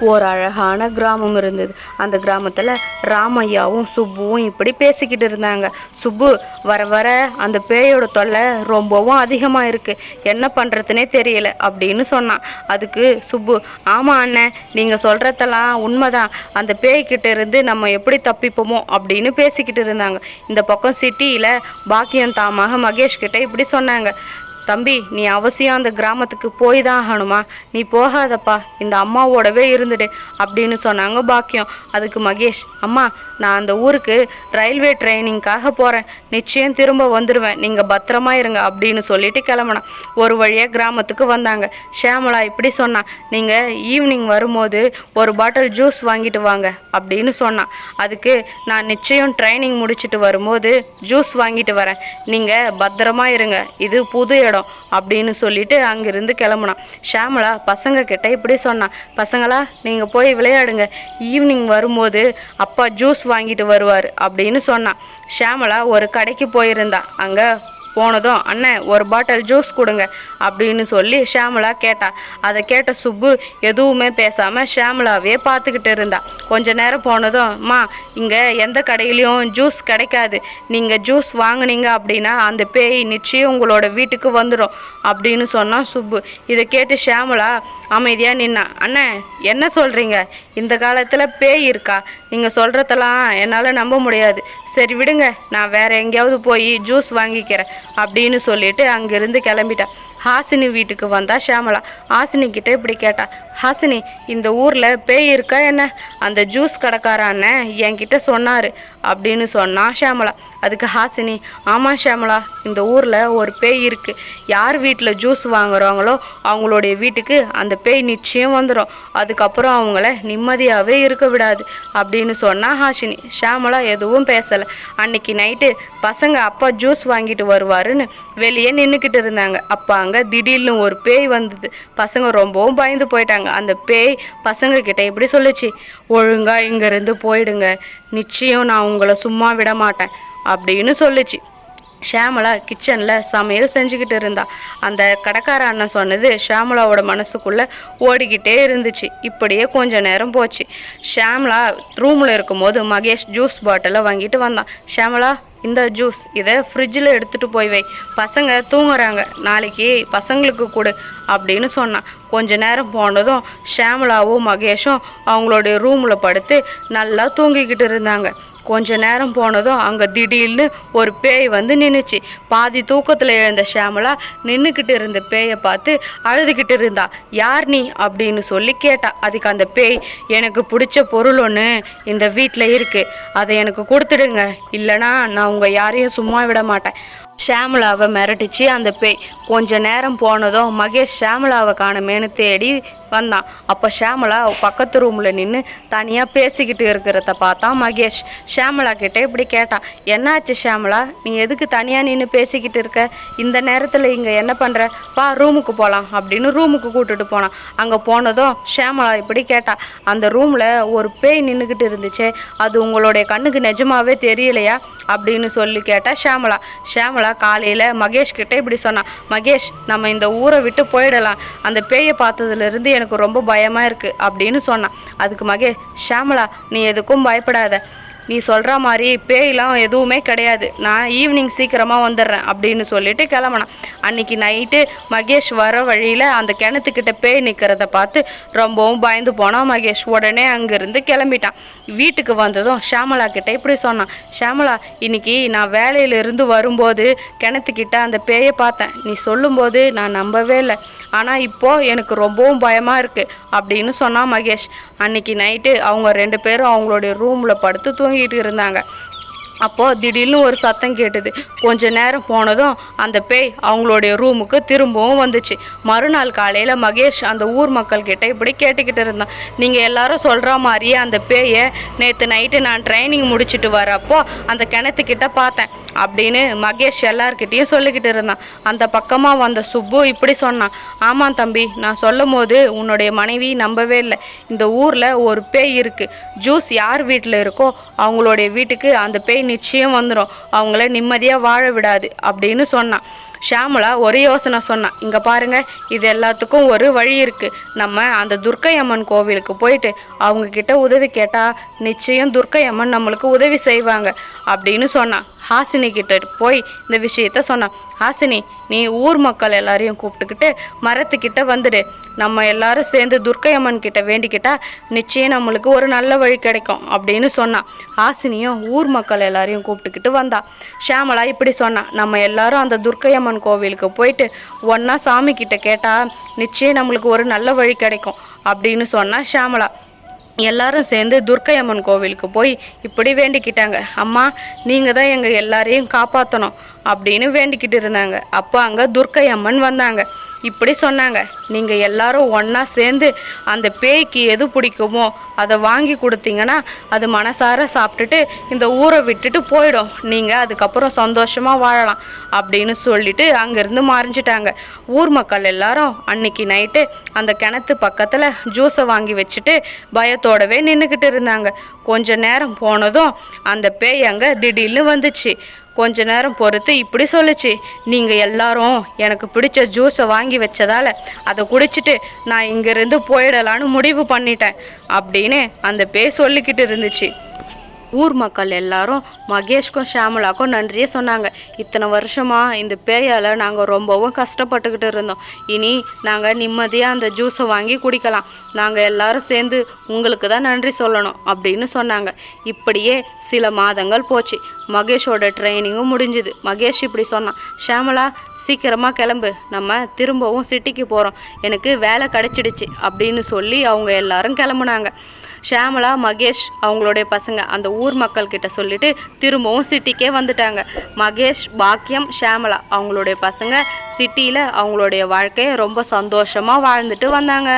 ஒரு அழகான கிராமம் இருந்தது. அந்த கிராமத்தில் ராமையாவும் சுப்புவும் இப்படி பேசிக்கிட்டு இருந்தாங்க. சுப்பு, வர வர அந்த பேயோட தொல்லை ரொம்பவும் அதிகமாக இருக்குது, என்ன பண்ணுறதுனே தெரியல அப்படின்னு சொன்னான். அதுக்கு சுப்பு, ஆமாம் அண்ணன், நீங்கள் சொல்கிறதெல்லாம் உண்மைதான், அந்த பேய்கிட்ட இருந்து நம்ம எப்படி தப்பிப்போமோ அப்படின்னு பேசிக்கிட்டு இருந்தாங்க. இந்த பக்கம் சிட்டியில் பாக்கியம் தாமாக மகேஷ் கிட்ட இப்படி சொன்னாங்க. தம்பி, நீ அவசியம் அந்த கிராமத்துக்கு போய் தான் ஆகணுமா? நீ போகாதப்பா, இந்த அம்மாவோடவே இருந்துடு அப்படின்னு சொன்னாங்க பாக்கியம். அதுக்கு மகேஷ், அம்மா, நான் அந்த ஊருக்கு ரயில்வே ட்ரைனிங்காக போகிறேன், நிச்சயம் திரும்ப வந்துடுவேன், நீங்கள் பத்திரமா இருங்க அப்படின்னு சொல்லிட்டு கிளம்புனான். ஒரு வழியாக கிராமத்துக்கு வந்தாங்க. ஷியாமளா இப்படி சொன்னான், நீங்கள் ஈவினிங் வரும்போது ஒரு பாட்டில் ஜூஸ் வாங்கிட்டு வாங்க அப்படின்னு சொன்னான். அதுக்கு, நான் நிச்சயம் ட்ரைனிங் முடிச்சுட்டு வரும்போது ஜூஸ் வாங்கிட்டு வரேன், நீங்கள் பத்திரமா இருங்க, இது புது இடம் அப்படின்னு சொல்லிட்டு அங்கிருந்து கிளம்புனான். ஷியாமளா பசங்க கிட்ட இப்படி சொன்னான், பசங்களா, நீங்க போய் விளையாடுங்க, ஈவினிங் வரும்போது அப்பா ஜூஸ் வாங்கிட்டு வருவார் அப்படின்னு சொன்னான். ஷியாமளா ஒரு கடைக்கு போயிருந்தா. அங்க போனதும், அண்ணன் ஒரு பாட்டில் ஜூஸ் கொடுங்க அப்படின்னு சொல்லி ஷியாமளா கேட்டா. அதை கேட்ட சுப்பு எதுவுமே பேசாமல் ஷியாமளாவே பார்த்துக்கிட்டு இருந்தா. கொஞ்ச நேரம் போனதும், அம்மா, இங்கே எந்த கடையிலையும் ஜூஸ் கிடைக்காது, நீங்கள் ஜூஸ் வாங்கினீங்க அப்படின்னா அந்த பேய் நிச்சயம் உங்களோட வீட்டுக்கு வந்துடும் அப்படின்னு சொன்னான் சுப்பு. இதை கேட்டு ஷியாமளா அமைதியாக நின்னா. அண்ணன், என்ன சொல்கிறீங்க? இந்த காலத்தில் பேய் இருக்கா? நீங்கள் சொல்கிறதெல்லாம் என்னால் நம்ப முடியாது, சரி விடுங்க, நான் வேற எங்கேயாவது போய் ஜூஸ் வாங்கிக்கிறேன் அப்படின்னு சொல்லிட்டு அங்கிருந்து கிளம்பிட்டா. ஹாசினி வீட்டுக்கு வந்தா ஷியாமளா. ஹாசினி கிட்ட இப்படி கேட்டா, ஹாசினி, இந்த ஊரில் பேய் இருக்கா என்ன? அந்த ஜூஸ் கடைக்கார அண்ணன் என்கிட்ட சொன்னார் அப்படின்னு சொன்னா ஷியாமளா. அதுக்கு ஹாசினி, ஆமாம் ஷியாமளா, இந்த ஊரில் ஒரு பேய் இருக்குது, யார் வீட்டில் ஜூஸ் வாங்குறாங்களோ அவங்களுடைய வீட்டுக்கு அந்த பேய் நிச்சயம் வந்துடும், அதுக்கப்புறம் அவங்கள நிம்மதியாகவே இருக்க விடாது அப்படின்னு சொன்னா ஹாசினி. ஷியாமளா எதுவும் பேசலை. அன்னைக்கு நைட்டு பசங்க அப்பா ஜூஸ் வாங்கிட்டு வருவாருன்னு வெளியே நின்றுக்கிட்டு இருந்தாங்க. அப்போ அங்கே திடீர்னு ஒரு பேய் வந்தது. பசங்க ரொம்பவும் பயந்து போயிட்டாங்க. அந்த பேய் பசங்க கிட்ட இப்படி சொல்லிச்சு, ஒழுங்கா இங்கேருந்து போயிடுங்க, நிச்சயம் நான் உங்களை சும்மா விட மாட்டேன் அப்படின்னு சொல்லிச்சு. ஷியாமளா கிச்சனில் சமையல் செஞ்சுக்கிட்டு இருந்தா. அந்த கடைக்கார அண்ணன் சொன்னது ஷியாமளாவோட மனசுக்குள்ளே ஓடிக்கிட்டே இருந்துச்சு. இப்படியே கொஞ்ச நேரம் போச்சு. ஷியாமளா ரூமில் இருக்கும்போது மகேஷ் ஜூஸ் பாட்டிலை வாங்கிட்டு வந்தான். ஷியாமளா, இந்த ஜூஸ், இதை ஃப்ரிட்ஜில் எடுத்துகிட்டு போய் வை, பசங்க தூங்குறாங்க, நாளைக்கு பசங்களுக்கு கொடு அப்படின்னு சொன்னான். கொஞ்ச நேரம் போனதும் ஷியாமளாவும் மகேஷும் அவங்களுடைய ரூமில் படுத்து நல்லா தூங்கிக்கிட்டு இருந்தாங்க. கொஞ்ச நேரம் போனதும் அங்கே திடீர்னு ஒரு பேய் வந்து நின்றுச்சு. பாதி தூக்கத்தில் எழுந்த ஷியாமளா நின்றுக்கிட்டு இருந்த பேயை பார்த்து அழுதுகிட்டு இருந்தா. யார் நீ அப்படின்னு சொல்லி கேட்டா. அதுக்கு அந்த பேய், எனக்கு பிடிச்ச பொருள் ஒன்று இந்த வீட்டில் இருக்குது, அதை எனக்கு கொடுத்துடுங்க, இல்லைனா நான் உங்கள் யாரையும் சும்மா விட மாட்டேன். ஷியாமளாவை மிரட்டிச்சு அந்த பேய். கொஞ்ச நேரம் போனதும் மகேஷ் ஷியாமளாவை காணமேனு தேடி வந்தான். அப்போ ஷியாமளா பக்கத்து ரூமில் நின்று தனியாக பேசிக்கிட்டு இருக்கிறத பார்த்தான் மகேஷ். ஷியாமளா கிட்டே இப்படி கேட்டான், என்னாச்சு ஷியாமளா, நீ எதுக்கு தனியாக நின்று பேசிக்கிட்டு இருக்க? இந்த நேரத்தில் இங்கே என்ன பண்ணுற? வா ரூமுக்கு போகலாம் அப்படின்னு ரூமுக்கு கூப்பிட்டுட்டு போனான். அங்கே போனதும் ஷியாமளா இப்படி கேட்டா, அந்த ரூமில் ஒரு பேய் நின்றுக்கிட்டு இருந்துச்சே, அது உங்களுடைய கண்ணுக்கு நிஜமாவே தெரியலையா அப்படின்னு சொல்லி கேட்டா ஷியாமளா. ஷியாமளா காலையில் மகேஷ் கிட்டே இப்படி சொன்னான், மகேஷ், நம்ம இந்த ஊரை விட்டு போயிடலாம், அந்த பேயை பார்த்ததுலேருந்து எனக்கு ரொம்ப பயமாக இருக்குது அப்படின்னு சொன்னான். அதுக்கு மகேஷ், ஷியாமளா, நீ எதுக்கும் பயப்படாத, நீ சொல்கிற மாதிரி பேயெலாம் எதுவுமே கிடையாது, நான் ஈவினிங் சீக்கிரமாக வந்துடுறேன் அப்படின்னு சொல்லிட்டு கிளம்புனான். அன்றைக்கி நைட்டு மகேஷ் வர வழியில் அந்த கிணத்துக்கிட்ட பேய் நிற்கிறத பார்த்து ரொம்பவும் பயந்து போனான் மகேஷ். உடனே அங்கேருந்து கிளம்பிட்டான். வீட்டுக்கு வந்ததும் ஷியாமளா கிட்டே இப்படி சொன்னான், ஷியாமளா, இன்னைக்கு நான் வேலையிலிருந்து வரும்போது கிணத்துக்கிட்ட அந்த பேயை பார்த்தேன், நீ சொல்லும்போது நான் நம்பவே இல்லை, ஆனால் இப்போது எனக்கு ரொம்பவும் பயமாக இருக்குது அப்படின்னு சொன்னான் மகேஷ். அன்றைக்கி நைட்டு அவங்க 2 பேரும் அவங்களுடைய ரூமில் படுத்து தூங்கிட்டு இருந்தாங்க. அப்போது திடீர்னு ஒரு சத்தம் கேட்டுது. கொஞ்ச நேரம் போனதும் அந்த பேய் அவங்களுடைய ரூமுக்கு திரும்பவும் வந்துச்சு. மறுநாள் காலையில் மகேஷ் அந்த ஊர் மக்கள்கிட்ட இப்படி கேட்டுக்கிட்டு இருந்தான், நீங்கள் எல்லாரும் சொல்கிற மாதிரியே அந்த பேயை நேற்று நைட்டு நான் ட்ரைனிங் முடிச்சுட்டு வரப்போ அந்த கிணத்துக்கிட்ட பார்த்தேன் அப்படின்னு மகேஷ் எல்லார்கிட்டையும் சொல்லிக்கிட்டு இருந்தான். அந்த பக்கமாக வந்த சுப்பு இப்படி சொன்னான், ஆமாம் தம்பி, நான் சொல்லும் போது உன்னுடைய மனைவி நம்பவே இல்லை, இந்த ஊரில் ஒரு பேய் இருக்குது, ஜூஸ் யார் வீட்டில் இருக்கோ அவங்களுடைய வீட்டுக்கு அந்த பேய் நிச்சயம் வந்துடும், அவங்கள நிம்மதியாக வாழ விடாது அப்படின்னு சொன்னான். ஷியாமளா ஒரு யோசனை சொன்னான். இங்கே பாருங்க, இது எல்லாத்துக்கும் ஒரு வழி இருக்குது. நம்ம அந்த துர்க்கை அம்மன் கோவிலுக்கு போயிட்டு அவங்கக்கிட்ட உதவி கேட்டால் நிச்சயம் துர்க்கை அம்மன் நம்மளுக்கு உதவி செய்வாங்க அப்படின்னு சொன்னான். ஹாசினி கிட்ட போய் இந்த விஷயத்த சொன்னான். ஹாசினி, நீ ஊர் மக்கள் எல்லாரையும் கூப்பிட்டுக்கிட்டு மரத்துக்கிட்ட வந்துடு. நம்ம எல்லாரும் சேர்ந்து துர்க்கை அம்மன் கிட்ட வேண்டிக்கிட்டா நிச்சயம் நம்மளுக்கு ஒரு நல்ல வழி கிடைக்கும் அப்படின்னு சொன்னான். ஹாசினியும் ஊர் மக்கள் எல்லாரையும் கூப்பிட்டுக்கிட்டு வந்தா. ஷியாமளா இப்படி சொன்னான், நம்ம எல்லாரும் அந்த துர்க்கை அம்மன் கோவிலுக்கு போயிட்டு ஒன்னா சாமி கிட்ட கேட்டா நிச்சயம் நம்மளுக்கு ஒரு நல்ல வழி கிடைக்கும் அப்படின்னு சொன்னா ஷியாமளா. எல்லாரும் சேர்ந்து துர்க்கை அம்மன் கோவிலுக்கு போய் இப்படி வேண்டிக்கிட்டாங்க. அம்மா, நீங்கள் தான் எங்கள் எல்லாரையும் காப்பாற்றணும் அப்படின்னு வேண்டிக்கிட்டு இருந்தாங்க. அப்போ அங்கே துர்க்கை அம்மன் வந்தாங்க. இப்படி சொன்னாங்க, நீங்கள் எல்லாரும் ஒன்றா சேர்ந்து அந்த பேய்க்கு எது பிடிக்குமோ அதை வாங்கி கொடுத்தீங்கன்னா அது மனசார சாப்பிட்டுட்டு இந்த ஊரை விட்டுட்டு போயிடும். நீங்கள் அதுக்கப்புறம் சந்தோஷமாக வாழலாம் அப்படின்னு சொல்லிட்டு அங்கேருந்து மறைஞ்சிட்டாங்க. ஊர் மக்கள் எல்லாரும் அன்னைக்கு நைட்டு அந்த கிணத்து பக்கத்தில் ஜூஸை வாங்கி வச்சுட்டு பயத்தோடவே நின்றுக்கிட்டு இருந்தாங்க. கொஞ்ச நேரம் போனதும் அந்த பேய் அங்கே திடீர்னு வந்துச்சு. கொஞ்ச நேரம் பொறுத்து இப்படி சொல்லுச்சு, நீங்கள் எல்லாரும் எனக்கு பிடிச்ச ஜூஸை வாங்கி வச்சதால அதை குடிச்சிட்டு நான் இங்கேருந்து போயிடலான்னு முடிவு பண்ணிட்டேன் அப்படின்னு அந்த பேய் சொல்லிக்கிட்டு இருந்துச்சு. ஊர் மக்கள் எல்லாரும் மகேஷ்க்கும் ஷியாமளாக்கும் நன்றியே சொன்னாங்க. இத்தனை வருஷமாக இந்த பேயால் நாங்கள் ரொம்பவும் கஷ்டப்பட்டுக்கிட்டு இருந்தோம். இனி நாங்கள் நிம்மதியாக அந்த ஜூஸை வாங்கி குடிக்கலாம். நாங்கள் எல்லாரும் சேர்ந்து உங்களுக்கு தான் நன்றி சொல்லணும் அப்படின்னு சொன்னாங்க. இப்படியே சில மாதங்கள் போச்சு. மகேஷோட ட்ரைனிங்கும் முடிஞ்சுது. மகேஷ் இப்படி சொன்னான், ஷியாமளா சீக்கிரமாக கிளம்பு, நம்ம திரும்பவும் சிட்டிக்கு போகிறோம், எனக்கு வேலை கிடைச்சிடுச்சு அப்படின்னு சொல்லி அவங்க எல்லாரும் கிளம்புனாங்க. ஷியாமளா, மகேஷ் அவங்களுடைய பசங்க அந்த ஊர் மக்கள் கிட்ட சொல்லிட்டு திரும்பவும் சிட்டிக்கே வந்துட்டாங்க. மகேஷ், பாக்கியம், ஷியாமளா அவங்களுடைய பசங்க சிட்டியில் அவங்களுடைய வாழ்க்கையை ரொம்ப சந்தோஷமாக வாழ்ந்துட்டு வந்தாங்க.